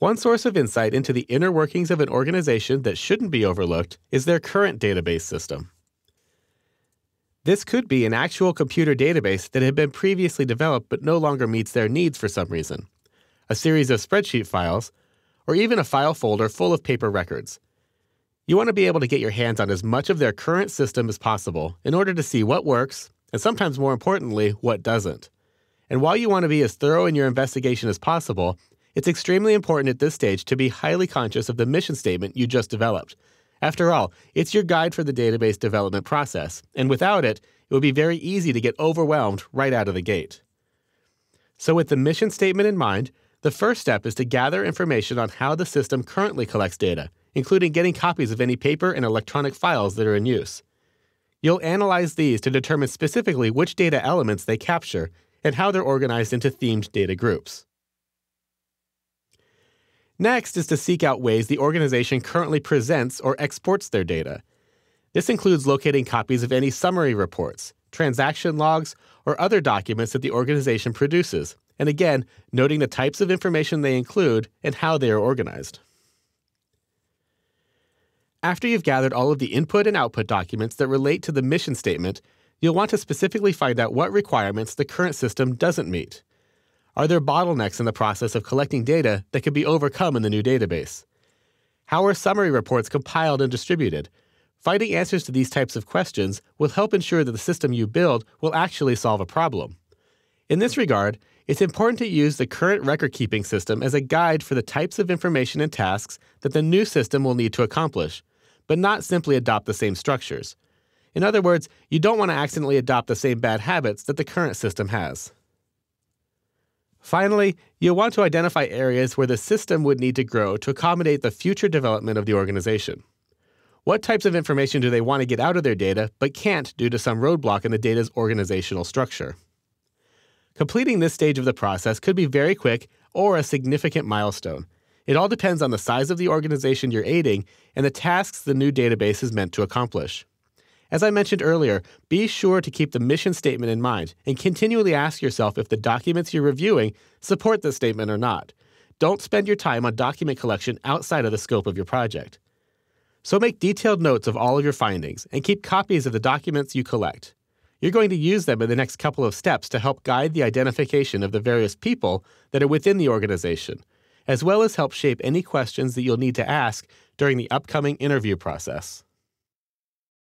One source of insight into the inner workings of an organization that shouldn't be overlooked is their current database system. This could be an actual computer database that had been previously developed but no longer meets their needs for some reason, a series of spreadsheet files, or even a file folder full of paper records. You want to be able to get your hands on as much of their current system as possible in order to see what works, and sometimes more importantly, what doesn't. And while you want to be as thorough in your investigation as possible, it's extremely important at this stage to be highly conscious of the mission statement you just developed. After all, it's your guide for the database development process, and without it, it would be very easy to get overwhelmed right out of the gate. So with the mission statement in mind, the first step is to gather information on how the system currently collects data, including getting copies of any paper and electronic files that are in use. You'll analyze these to determine specifically which data elements they capture and how they're organized into themed data groups. Next is to seek out ways the organization currently presents or exports their data. This includes locating copies of any summary reports, transaction logs, or other documents that the organization produces, and again, noting the types of information they include and how they are organized. After you've gathered all of the input and output documents that relate to the mission statement, you'll want to specifically find out what requirements the current system doesn't meet. Are there bottlenecks in the process of collecting data that can be overcome in the new database? How are summary reports compiled and distributed? Finding answers to these types of questions will help ensure that the system you build will actually solve a problem. In this regard, it's important to use the current record-keeping system as a guide for the types of information and tasks that the new system will need to accomplish, but not simply adopt the same structures. In other words, you don't want to accidentally adopt the same bad habits that the current system has. Finally, you'll want to identify areas where the system would need to grow to accommodate the future development of the organization. What types of information do they want to get out of their data but can't due to some roadblock in the data's organizational structure? Completing this stage of the process could be very quick or a significant milestone. It all depends on the size of the organization you're aiding and the tasks the new database is meant to accomplish. As I mentioned earlier, be sure to keep the mission statement in mind and continually ask yourself if the documents you're reviewing support this statement or not. Don't spend your time on document collection outside of the scope of your project. So make detailed notes of all of your findings and keep copies of the documents you collect. You're going to use them in the next couple of steps to help guide the identification of the various people that are within the organization, as well as help shape any questions that you'll need to ask during the upcoming interview process.